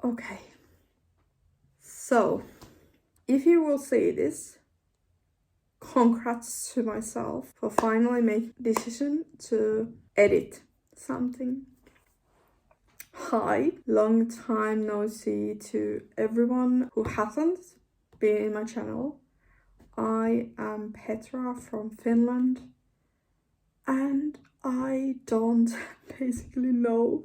Okay. So, if you will see this, congrats to myself for finally making the decision to edit something. Hi, long time no see to everyone who hasn't been in my channel. I am Petra from Finland and I don't basically know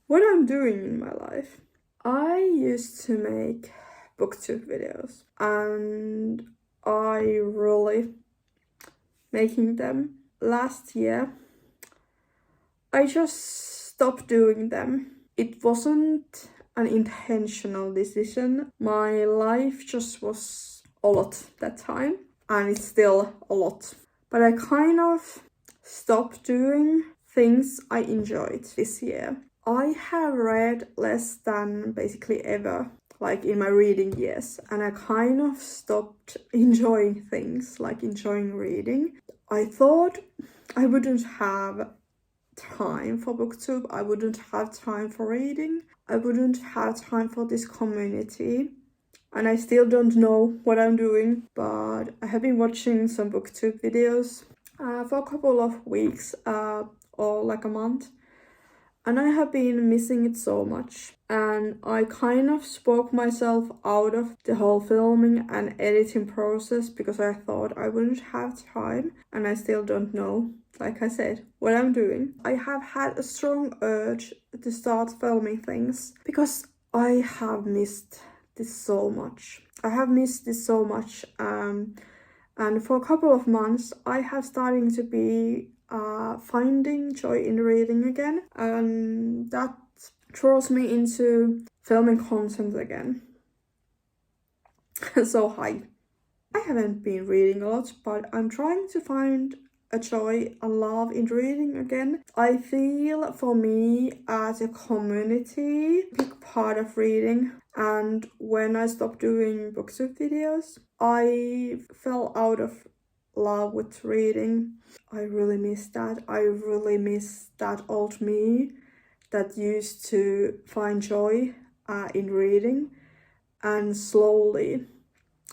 what I'm doing in my life. I used to make booktube videos and I really making them. Last year I just stopped doing them. It wasn't an intentional decision. My life just was a lot that time and it's still a lot. But I kind of stopped doing things I enjoyed this year. I have read less than basically ever, like in my reading years, and I kind of stopped enjoying things, like enjoying reading. I thought I wouldn't have time for booktube, I wouldn't have time for reading, I wouldn't have time for this community, and I still don't know what I'm doing, but I have been watching some booktube videos for a couple of weeks or like a month, and I have been missing it so much. And I kind of spoke myself out of the whole filming and editing process because I thought I wouldn't have time, and I still don't know, like I said, what I'm doing. I have had a strong urge to start filming things because I have missed this so much. And for a couple of months, I have starting to be finding joy in reading again, and that draws me into filming content again. So hi. I haven't been reading a lot, but I'm trying to find a joy and love in reading again. I feel for me as a community, a big part of reading. And when I stopped doing booktube videos, I fell out of love with reading. I really miss that. I really miss that old me that used to find joy in reading. And slowly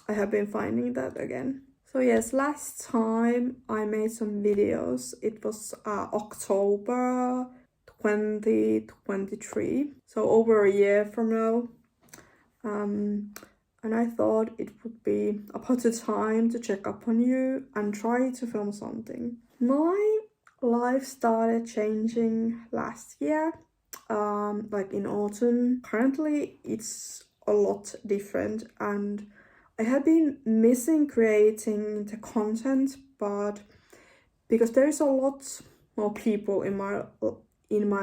I have been finding that again. So yes, last time I made some videos, it was October 2023, so over a year from now. And I thought it would be about the time to check up on you and try to film something. My life started changing last year, like in autumn. Currently it's a lot different and I have been missing creating the content, but because there is a lot more people in my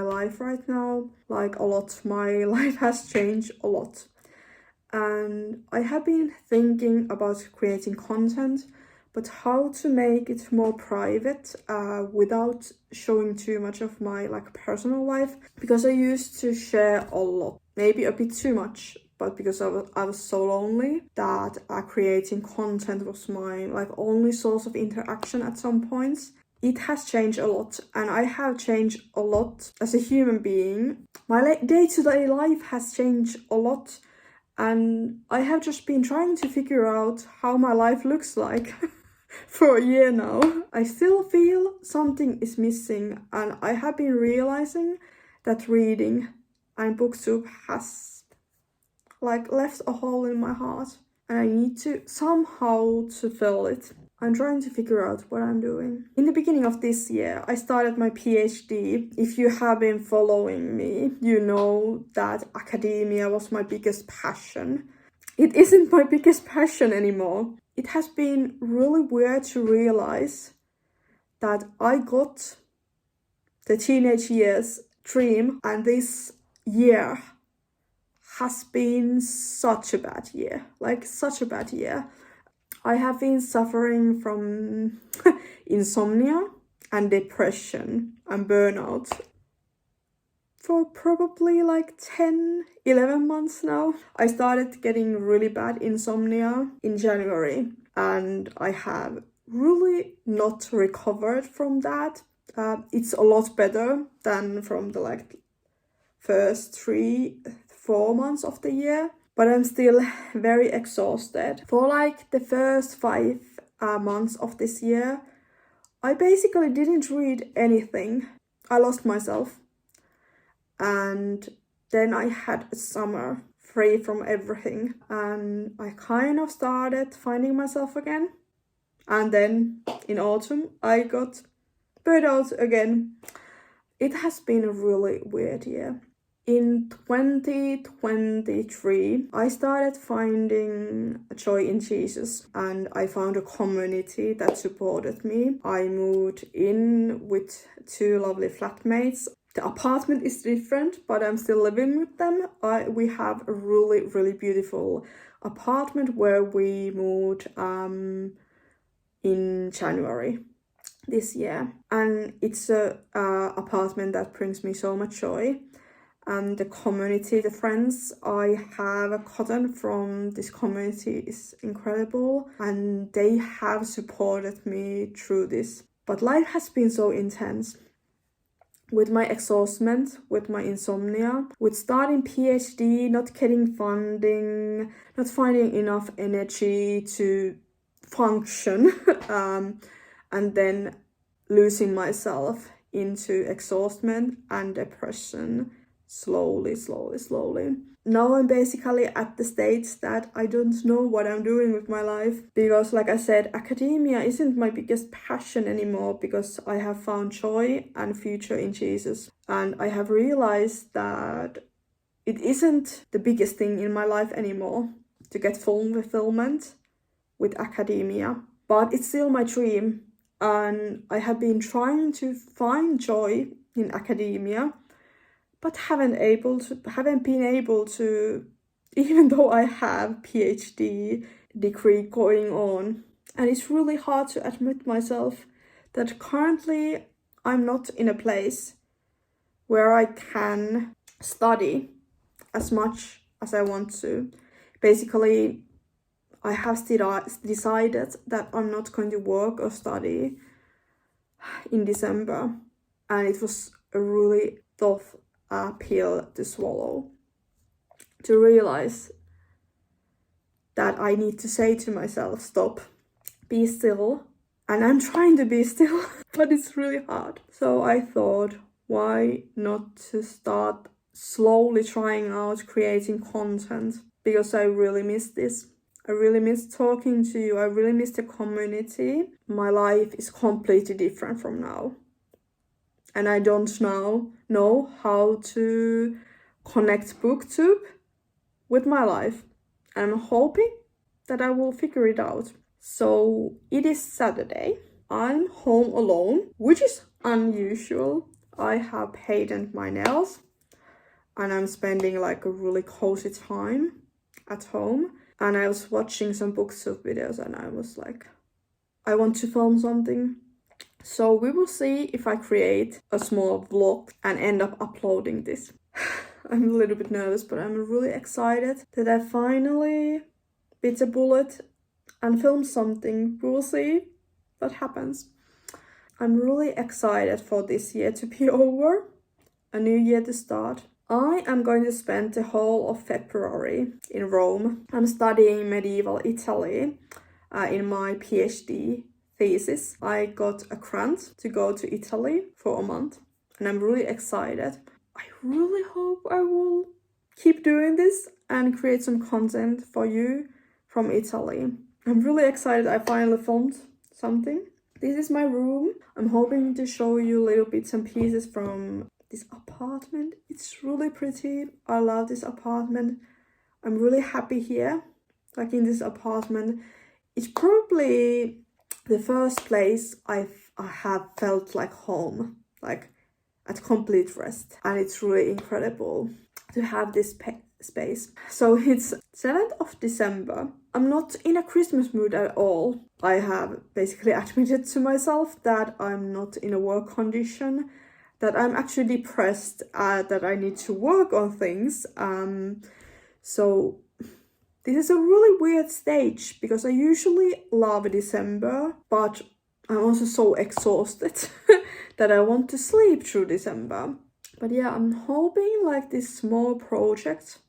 life right now, like a lot, my life has changed a lot. And I have been thinking about creating content, but how to make it more private without showing too much of my personal life, because I used to share a lot, maybe a bit too much. But because I was so lonely that creating content was my only source of interaction at some points. It has changed a lot, and I have changed a lot as a human being. My day-to-day life has changed a lot, and I have just been trying to figure out how my life looks like for a year now. I still feel something is missing, and I have been realizing that reading and booktube has left a hole in my heart, and I need to somehow to fill it. I'm trying to figure out what I'm doing. In the beginning of this year, I started my PhD. If you have been following me, you know that academia was my biggest passion. It isn't my biggest passion anymore. It has been really weird to realize that I got the teenage years dream, and this year has been such a bad year, such a bad year. I have been suffering from insomnia and depression and burnout for probably 10-11 months now. I started getting really bad insomnia in January, and I have really not recovered from that. It's a lot better than from the first 3-4 4 months of the year, but I'm still very exhausted. For like the first 5 months of this year, I basically didn't read anything. I lost myself. And then I had a summer free from everything, and I kind of started finding myself again. And then in autumn, I got burnt out again. It has been a really weird year. In 2023, I started finding joy in Jesus, and I found a community that supported me. I moved in with 2 lovely flatmates. The apartment is different, but I'm still living with them. We have a really, really beautiful apartment where we moved in January this year. And it's a apartment that brings me so much joy. And the community, the friends I have gotten from this community is incredible. And they have supported me through this. But life has been so intense. With my exhaustion, with my insomnia, with starting PhD, not getting funding, not finding enough energy to function, and then losing myself into exhaustion and depression slowly. Now I'm basically at the stage that I don't know what I'm doing with my life, because like I said, academia isn't my biggest passion anymore, because I have found joy and future in Jesus. And I have realized that it isn't the biggest thing in my life anymore to get full fulfillment with academia, but it's still my dream. And I have been trying to find joy in academia, but haven't been able to, even though I have PhD degree going on. And it's really hard to admit myself that currently I'm not in a place where I can study as much as I want to. Basically, I have decided that I'm not going to work or study in December. And it was a really tough pill to swallow, to realize that I need to say to myself, stop, be still. And I'm trying to be still, but it's really hard. So I thought, why not to start slowly trying out creating content, because I really miss this. I really miss talking to you. I really miss the community. My life is completely different from now. And I don't now know how to connect BookTube with my life. And I'm hoping that I will figure it out. So it is Saturday. I'm home alone, which is unusual. I have painted my nails and I'm spending like a really cozy time at home. And I was watching some BookTube videos and I was like, I want to film something. So we will see if I create a small vlog and end up uploading this. I'm a little bit nervous, but I'm really excited that I finally bit a bullet and film something. We will see what happens. I'm really excited for this year to be over, a new year to start. I am going to spend the whole of February in Rome. I'm studying medieval Italy in my PhD thesis. I got a grant to go to Italy for a month and I'm really excited. I really hope I will keep doing this and create some content for you from Italy. I'm really excited I finally filmed something. This is my room. I'm hoping to show you little bits and pieces from this apartment. It's really pretty. I love this apartment. I'm really happy here, like in this apartment. It's probably the first place I have felt like home, like at complete rest. And it's really incredible to have this space. So it's 7th of December. I'm not in a Christmas mood at all. I have basically admitted to myself that I'm not in a work condition, that I'm actually depressed, that I need to work on things. So this is a really weird stage because I usually love December, but I'm also so exhausted that I want to sleep through December. But yeah, I'm hoping like this small project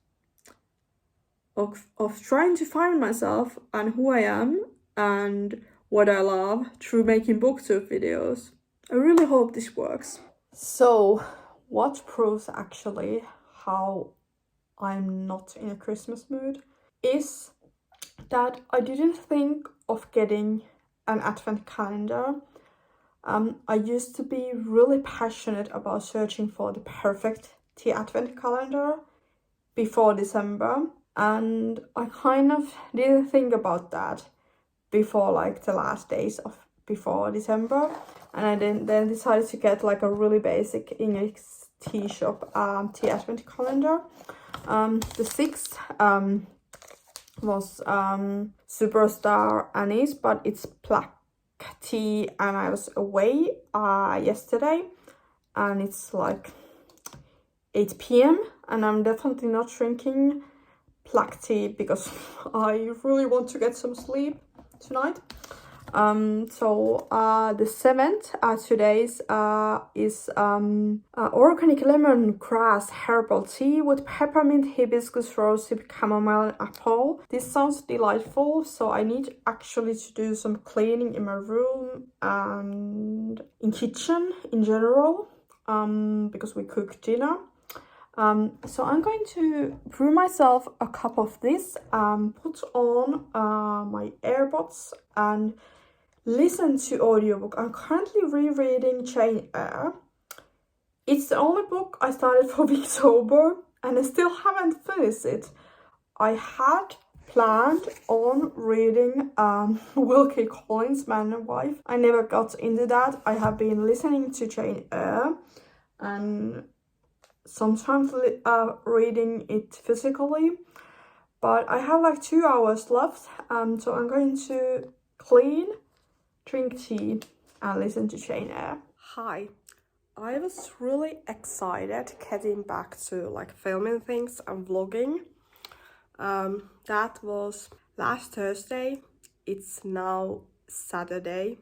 of trying to find myself and who I am and what I love through making booktube videos. I really hope this works. So, what proves actually how I'm not in a Christmas mood is that I didn't think of getting an advent calendar. I used to be really passionate about searching for the perfect tea advent calendar before December, and I kind of didn't think about that before like the last days of before December, and I then decided to get like a really basic English tea shop tea advent calendar. The sixth was Superstar Anise, but it's black tea, and I was away yesterday, and it's like 8 p.m. and I'm definitely not drinking black tea because I really want to get some sleep tonight. So the 7th today's is organic lemongrass herbal tea with peppermint, hibiscus, rosehip, chamomile, and apple. This sounds delightful, so I need actually to do some cleaning in my room and in kitchen in general, because we cook dinner. So I'm going to brew myself a cup of this, put on my AirPods and listen to audiobook. I'm currently rereading Jane Eyre. It's the only book I started for October and I still haven't finished it. I had planned on reading Wilkie Collins' Man and Wife. I never got into that. I have been listening to Jane Eyre and sometimes reading it physically, but I have like 2 hours left, so I'm going to clean, drink tea and listen to Jane Eyre. Hi, I was really excited getting back to like filming things and vlogging. That was last Thursday. It's now Saturday.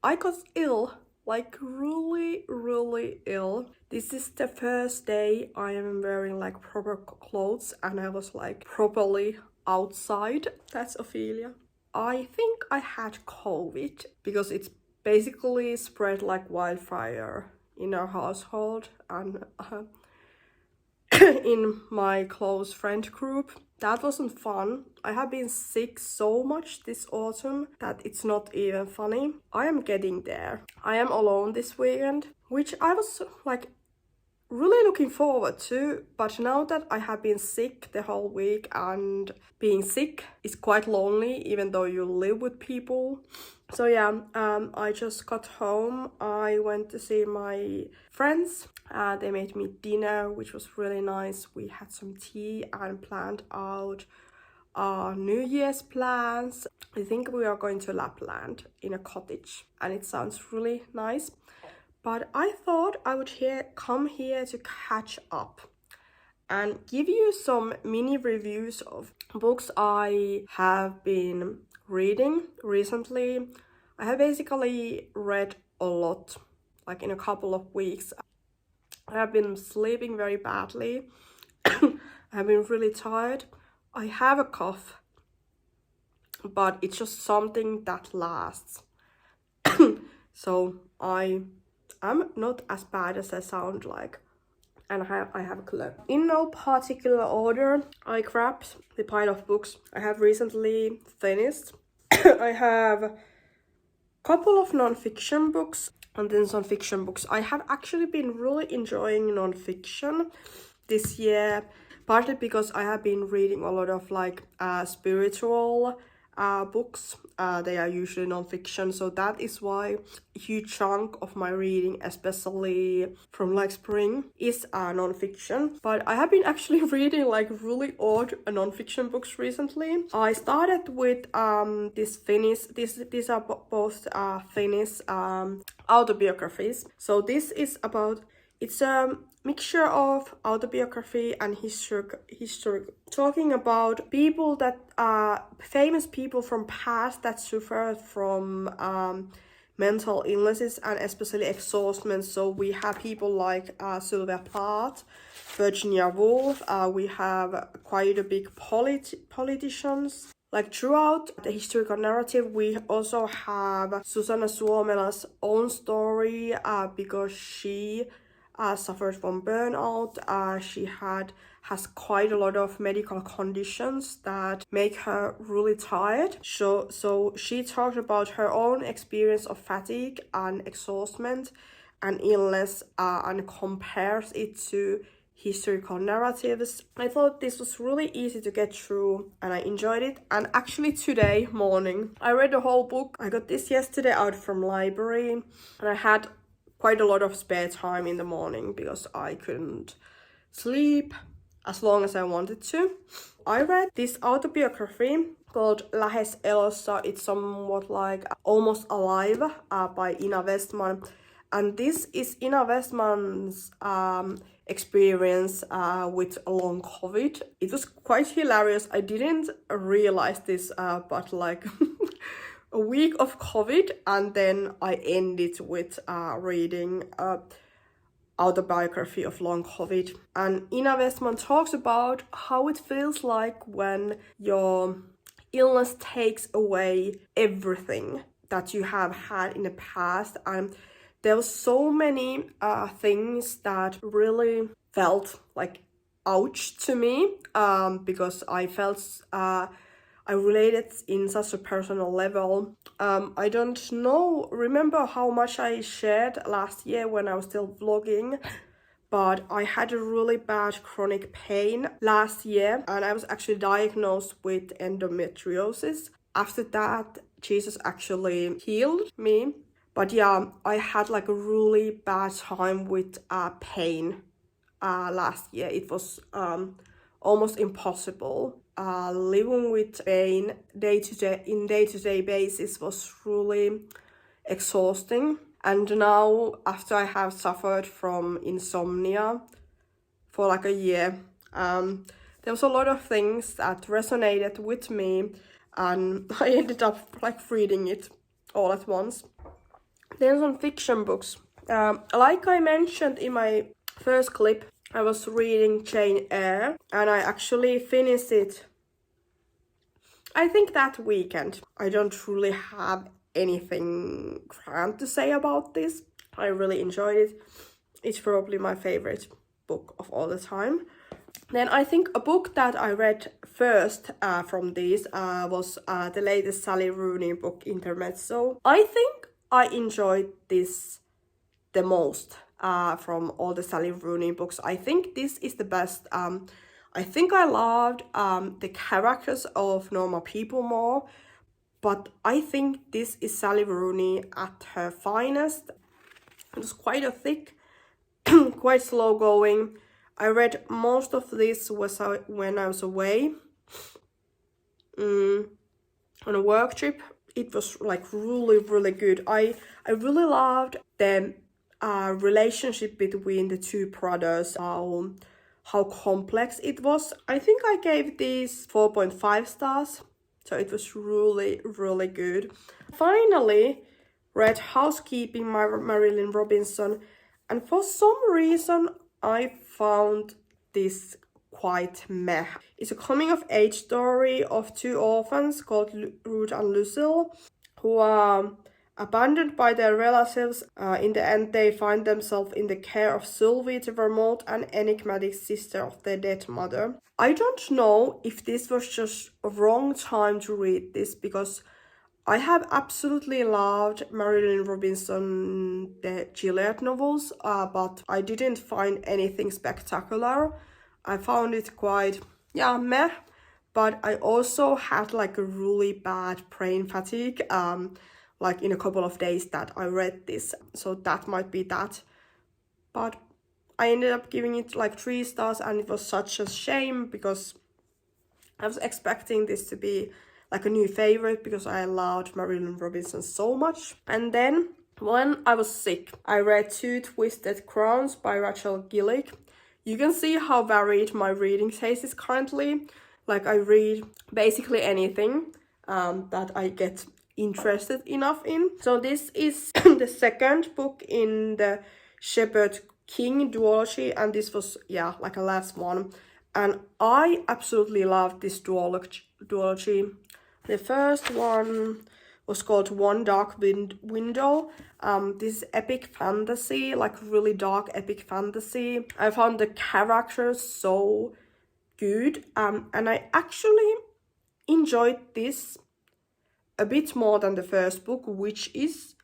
I got ill, like really ill. This is the first day I am wearing like proper clothes and I was like properly outside. That's Ophelia. I think I had COVID because it's basically spread like wildfire in our household and in my close friend group. That wasn't fun. I have been sick so much this autumn that it's not even funny. I am getting there. I am alone this weekend, which I was like really looking forward to, but now that I have been sick the whole week, and being sick is quite lonely even though you live with people. So yeah, I just got home. I went to see my friends. They made me dinner, which was really nice. We had some tea and planned out our New Year's plans. I think we are going to Lapland in a cottage and it sounds really nice. But I thought I would come here to catch up and give you some mini reviews of books I have been reading recently. I have basically read a lot, like in a couple of weeks. I have been sleeping very badly. I have been really tired. I have a cough, but it's just something that lasts. So I'm not as bad as I sound like, and I have a clue. In no particular order, I grabbed the pile of books I have recently finished. I have a couple of non-fiction books and then some fiction books. I have actually been really enjoying non-fiction this year, partly because I have been reading a lot of like spiritual books. They are usually non-fiction, so that is why a huge chunk of my reading, especially from like spring, is non-fiction. But I have been actually reading like really odd non-fiction books recently. I started with these are both Finnish autobiographies. So this is about, it's a mixture of autobiography and history, talking about people that are famous people from past that suffered from mental illnesses and especially exhaustion. So we have people like Sylvia Plath, Virginia Woolf. We have quite a big politicians. Like throughout the historical narrative, we also have Susanna Suomela's own story because she suffered from burnout. She has quite a lot of medical conditions that make her really tired. So she talked about her own experience of fatigue and exhaustion and illness and compares it to historical narratives. I thought this was really easy to get through and I enjoyed it. And actually today morning I read the whole book. I got this yesterday out from library and I had quite a lot of spare time in the morning because I couldn't sleep as long as I wanted to. I read this autobiography called Lähes elossa. It's somewhat like Almost Alive by Ina Westman. And this is Ina Westman's experience with long COVID. It was quite hilarious. I didn't realize this, but like a week of COVID, and then I ended with reading autobiography of long COVID. And Ina Westman talks about how it feels like when your illness takes away everything that you have had in the past. And there were so many things that really felt like ouch to me because I felt I related in such a personal level. I don't remember how much I shared last year when I was still vlogging, but I had a really bad chronic pain last year and I was actually diagnosed with endometriosis. After that, Jesus actually healed me. But yeah, I had like a really bad time with pain last year. It was almost impossible. Living with pain day-to-day basis was really exhausting. And now, after I have suffered from insomnia for like a year, there was a lot of things that resonated with me and I ended up like reading it all at once. Then some fiction books. Like I mentioned in my first clip, I was reading Jane Eyre and I actually finished it, I think that weekend. I don't really have anything grand to say about this. I really enjoyed it. It's probably my favorite book of all the time. Then I think a book that I read first from these was the latest Sally Rooney book, Intermezzo. I think I enjoyed this the most from all the Sally Rooney books. I think this is the best. I think I loved the characters of normal people more, but I think this is Sally Rooney at her finest. It was quite a thick, quite slow going. I read most of this when I was away on a work trip. It was like really good. I really loved the relationship between the two brothers, how complex it was. I think I gave these 4.5 stars, so it was really good. Finally read Housekeeping by Marilynne Robinson, and for some reason I found this quite meh. It's a coming of age story of two orphans called Ruth and Lucille who are abandoned by their relatives. In the end, they find themselves in the care of Sylvie, the remote and enigmatic sister of their dead mother. I don't know if this was just a wrong time to read this because I have absolutely loved Marilynne Robinson, the Juliet novels, but I didn't find anything spectacular. I found it quite, meh, but I also had like a really bad brain fatigue, like in a couple of days that I read this, so that might be that. But I ended up giving it like 3 stars and it was such a shame because I was expecting this to be like a new favorite because I loved Marilynne Robinson so much. And then when I was sick, I read Two Twisted Crowns by Rachel Gillick. You can see how varied my reading taste is currently. Like I read basically anything that I get interested enough in. So this is the second book in the Shepherd King duology, and this was, yeah, like a last one. And I absolutely loved this duology. The first one was called One Dark Window. This is epic fantasy, like really dark epic fantasy. I found the characters so good, and I actually enjoyed this a bit more than the first book, which is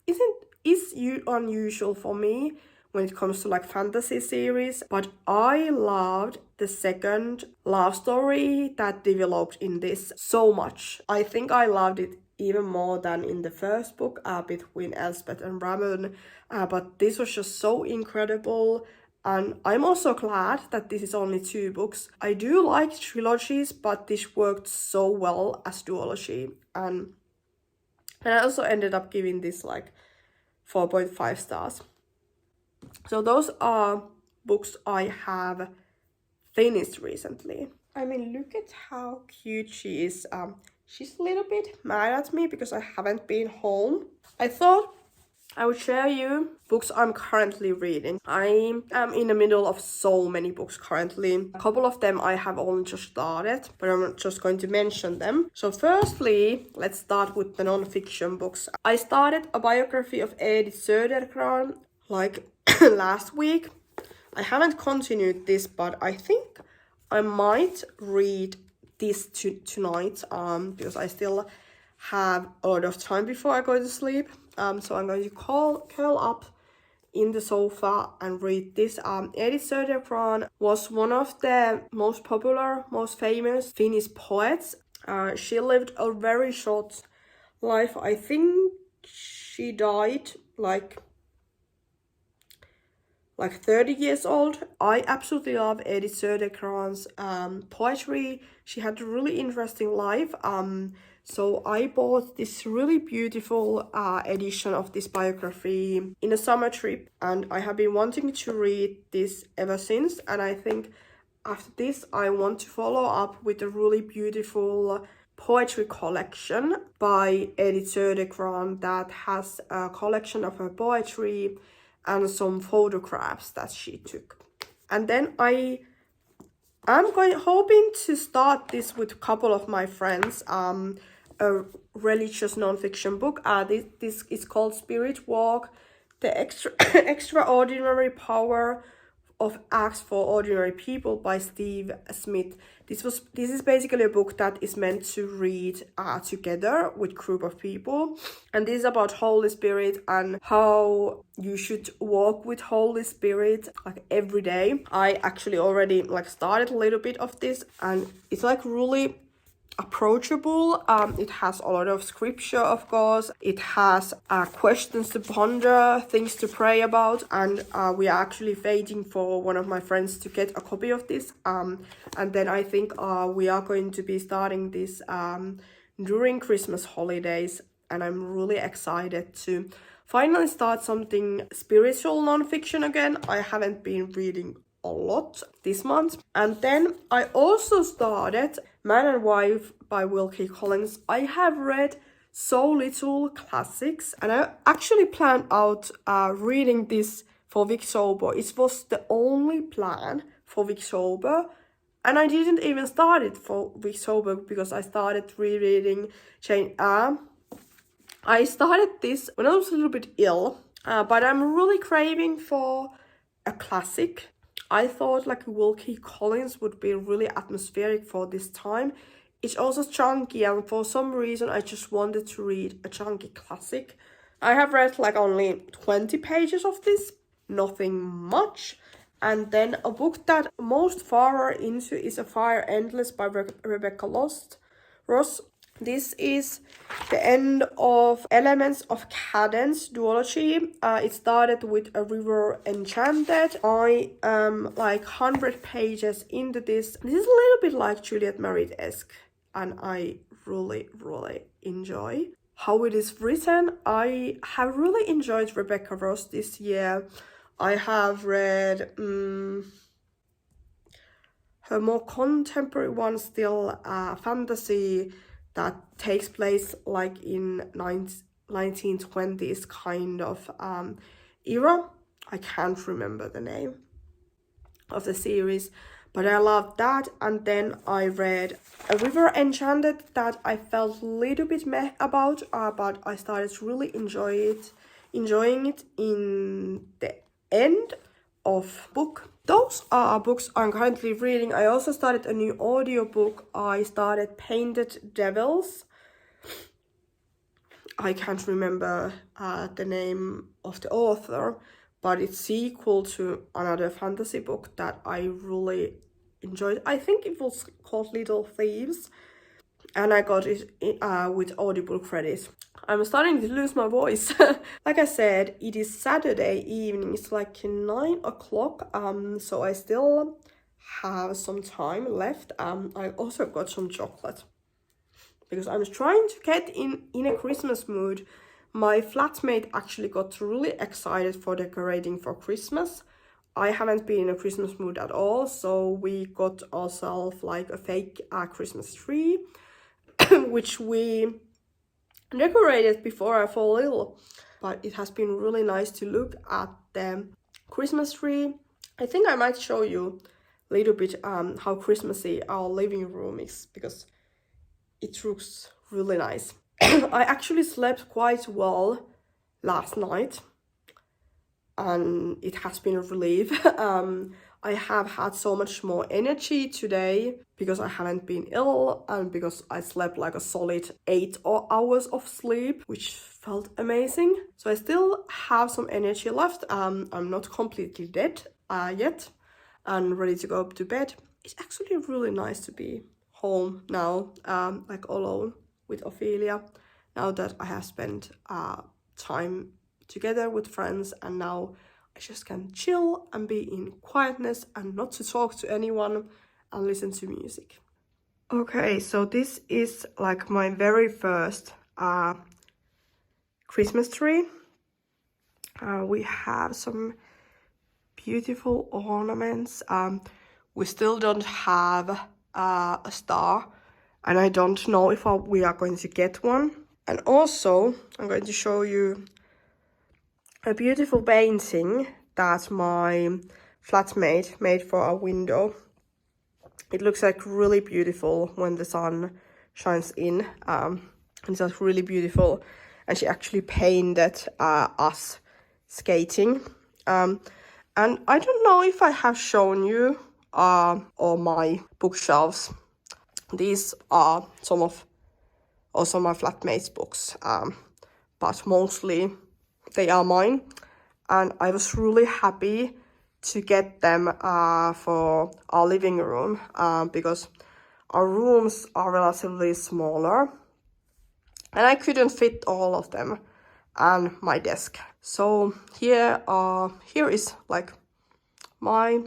unusual for me when it comes to like fantasy series. But I loved the second love story that developed in this so much. I think I loved it even more than in the first book between Elspeth and Ramon, but this was just so incredible. And I'm also glad that this is only 2 books. I do like trilogies, but this worked so well as duology. And I also ended up giving this like 4.5 stars. So those are books I have finished recently. I mean, look at how cute she is. She's a little bit mad at me because I haven't been home. I thought I would share you books I'm currently reading. I am in the middle of so many books currently. A couple of them I have only just started, but I'm just going to mention them. So firstly, let's start with the non-fiction books. I started a biography of Edith Södergran like last week. I haven't continued this, but I think I might read this tonight because I still have a lot of time before I go to sleep. So I'm going to curl up in the sofa and read this. Edith Södergran was one of the most popular, most famous Finnish poets. She lived a very short life. I think she died like 30 years old. I absolutely love Edith Södergran's poetry. She had a really interesting life. So I bought this really beautiful edition of this biography in a summer trip, and I have been wanting to read this ever since. And I think after this I want to follow up with a really beautiful poetry collection by Edith Södergran that has a collection of her poetry and some photographs that she took. And then I'm hoping to start this with a couple of my friends. A religious non-fiction book. This is called Spirit Walk: The Extraordinary Power of Acts for Ordinary People by Steve Smith. This is basically a book that is meant to read together with a group of people, and this is about Holy Spirit and how you should walk with Holy Spirit like every day. I actually already like started a little bit of this, and it's like really approachable. It has a lot of scripture, of course. It has questions to ponder, things to pray about, and we are actually waiting for one of my friends to get a copy of this, and then I think we are going to be starting this during Christmas holidays, and I'm really excited to finally start something spiritual non-fiction again. I haven't been reading a lot this month. And then I also started Man and Wife by Wilkie Collins. I have read so little classics, and I actually planned out reading this for Weeksober. It was the only plan for Weeksober, and I didn't even start it for Weeksober because I started rereading Jane Eyre. I started this when I was a little bit ill, but I'm really craving for a classic. I thought like Wilkie Collins would be really atmospheric for this time. It's also chunky, and for some reason I just wanted to read a chunky classic. I have read like only 20 pages of this, nothing much. And then a book that most far into is A Fire Endless by Rebecca Ross. This is the end of Elements of Cadence duology. It started with A River Enchanted. I am like 100 pages into this. This is a little bit like Juliet Marie-esque, and I really enjoy how it is written. I have really enjoyed Rebecca Ross this year. I have read her more contemporary one, still fantasy, that takes place like in 1920s kind of era. I can't remember the name of the series, but I loved that. And then I read A River Enchanted that I felt a little bit meh about, but I started to really enjoying it in the end of book. Those are books I'm currently reading. I also started a new audiobook. I started Painted Devils. I can't remember the name of the author, but it's sequel to another fantasy book that I really enjoyed. I think it was called Little Thieves, and I got it with Audible credit. I'm starting to lose my voice. Like I said, it is Saturday evening. It's like 9 o'clock. So I still have some time left. I also got some chocolate because I'm trying to get in a Christmas mood. My flatmate actually got really excited for decorating for Christmas. I haven't been in a Christmas mood at all, so we got ourselves like a fake Christmas tree, which we decorated before I fall ill. But it has been really nice to look at the Christmas tree. I think I might show you a little bit how Christmassy our living room is, because it looks really nice. I actually slept quite well last night, and it has been a relief. I have had so much more energy today because I haven't been ill and because I slept like a solid 8 hours of sleep, which felt amazing. So I still have some energy left. I'm not completely dead yet and ready to go to bed. It's actually really nice to be home now, like alone with Ophelia, now that I have spent time together with friends, and now I just can chill and be in quietness and not to talk to anyone and listen to music. Okay, so this is like my very first Christmas tree. We have some beautiful ornaments. We still don't have a star, and I don't know if we are going to get one. And also, I'm going to show you a beautiful painting that my flatmate made for our window. It looks like really beautiful when the sun shines in. It's like really beautiful, and she actually painted us skating. And I don't know if I have shown you all my bookshelves. These are some of also my flatmate's books, but mostly they are mine, and I was really happy to get them for our living room because our rooms are relatively smaller and I couldn't fit all of them on my desk. So here is like my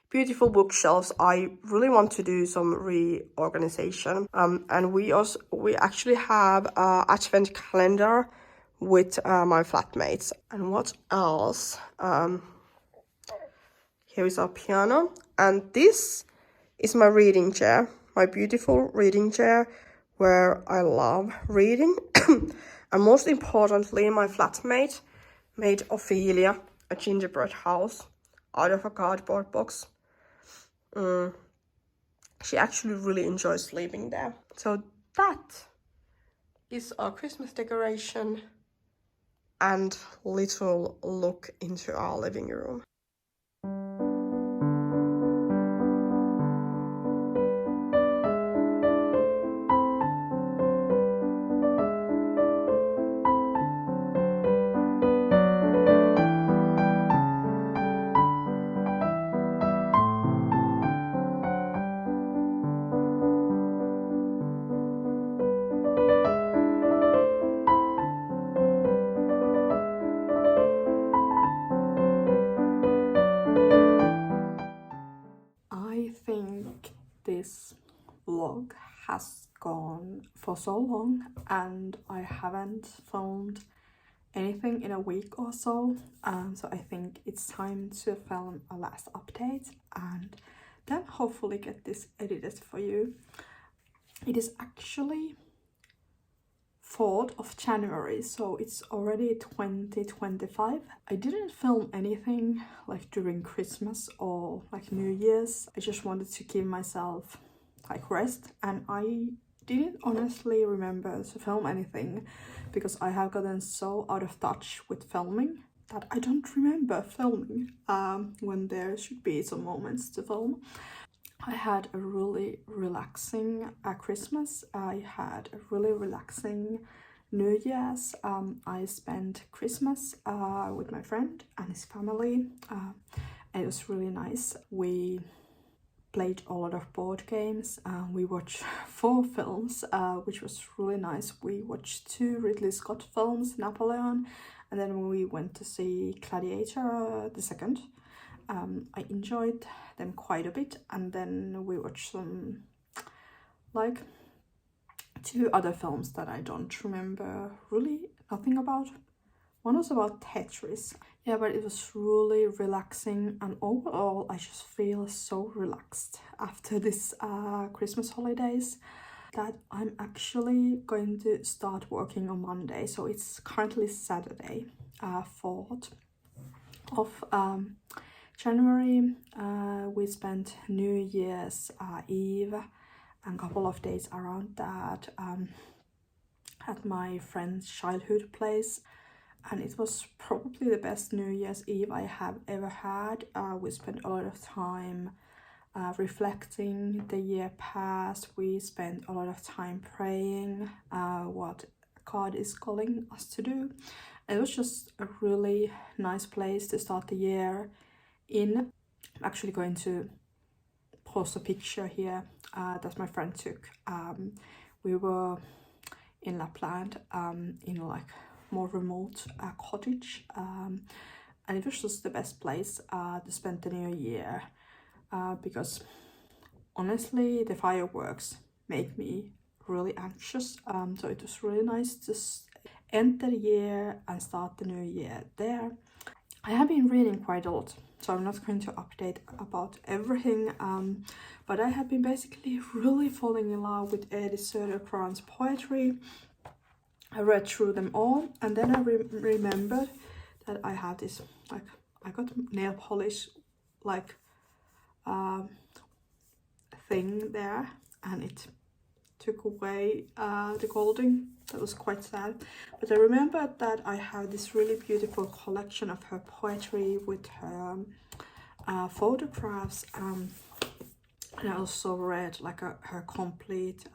beautiful bookshelves. I really want to do some reorganization, and we actually have an advent calendar with my flatmates. And what else? Here is our piano, and this is my reading chair, my beautiful reading chair where I love reading. And most importantly, my flatmate made Ophelia a gingerbread house out of a cardboard box. She actually really enjoys sleeping there. So that is our Christmas decoration and little look into our living room. I think this vlog has gone for so long and I haven't filmed anything in a week or so, so I think it's time to film a last update and then hopefully get this edited for you. It is actually 4th of January, so it's already 2025. I didn't film anything like during Christmas or like New Year's. I just wanted to give myself like rest, and I didn't honestly remember to film anything because I have gotten so out of touch with filming that I don't remember filming when there should be some moments to film. I had a really relaxing Christmas. I had a really relaxing New Year's. I spent Christmas with my friend and his family, and it was really nice. We played a lot of board games. We watched 4 films, which was really nice. We watched 2 Ridley Scott films, Napoleon, and then we went to see Gladiator the second. I enjoyed them quite a bit, and then we watched some like 2 other films that I don't remember really nothing about. One was about Tetris. Yeah, but it was really relaxing, and overall I just feel so relaxed after this Christmas holidays that I'm actually going to start working on Monday. So it's currently Saturday, 4th of January. We spent New Year's Eve and a couple of days around that at my friend's childhood place, and it was probably the best New Year's Eve I have ever had. We spent a lot of time reflecting the year past. We spent a lot of time praying what God is calling us to do. It was just a really nice place to start the year in. I'm actually going to post a picture here that my friend took. We were in Lapland in like more remote cottage, and it was just the best place to spend the new year because honestly the fireworks make me really anxious, so it was really nice to end the year and start the new year there. I have been reading quite a lot, so I'm not going to update about everything, but I have been basically really falling in love with Edith Södergran's poetry. I read through them all, and then I remembered that I had this, like, I got nail polish, like, thing there, and it took away the golding. That was quite sad. But I remembered that I have this really beautiful collection of her poetry with her photographs, and I also read like her complete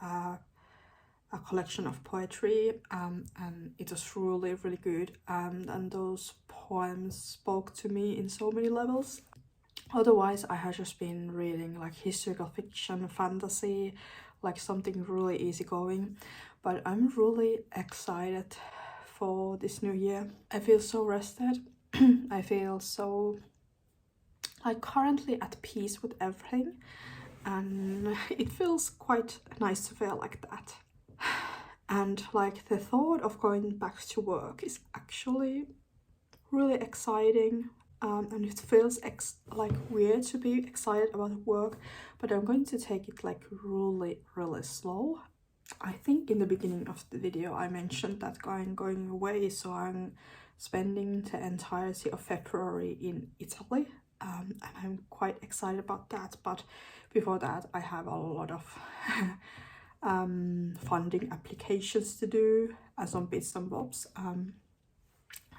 a collection of poetry, and it was really good, and those poems spoke to me in so many levels. Otherwise I have just been reading like historical fiction, fantasy, like something really easygoing, but I'm really excited for this new year. I feel so rested. I feel so like currently at peace with everything, and it feels quite nice to feel like that. And like the thought of going back to work is actually really exciting, and it feels like weird to be excited about work, but I'm going to take it like really slow. I think in the beginning of the video I mentioned that I'm going away, so I'm spending the entirety of February in Italy, and I'm quite excited about that. But before that I have a lot of funding applications to do, some bits and bobs, and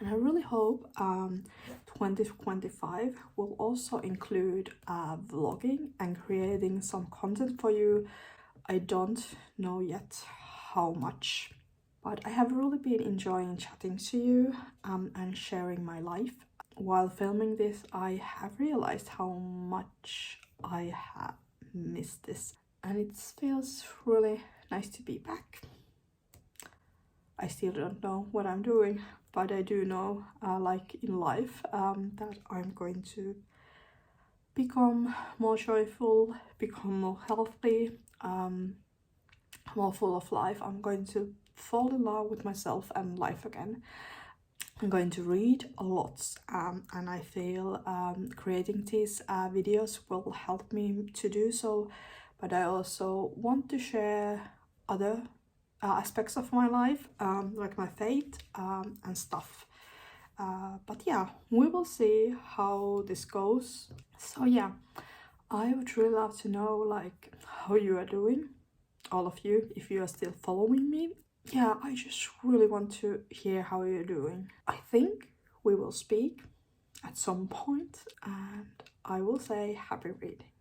I really hope 2025 will also include vlogging and creating some content for you. I don't know yet how much, but I have really been enjoying chatting to you and sharing my life. While filming this, I have realized how much I have missed this, and it feels really nice to be back. I still don't know what I'm doing, but I do know, like in life, that I'm going to become more joyful, become more healthy, more full of life. I'm going to fall in love with myself and life again. I'm going to read a lot, and I feel creating these videos will help me to do so. But I also want to share other aspects of my life, like my faith and stuff. But yeah, we will see how this goes. So yeah, I would really love to know like how you are doing, all of you, if you are still following me. Yeah, I just really want to hear how you're doing. I think we will speak at some point, and I will say happy reading.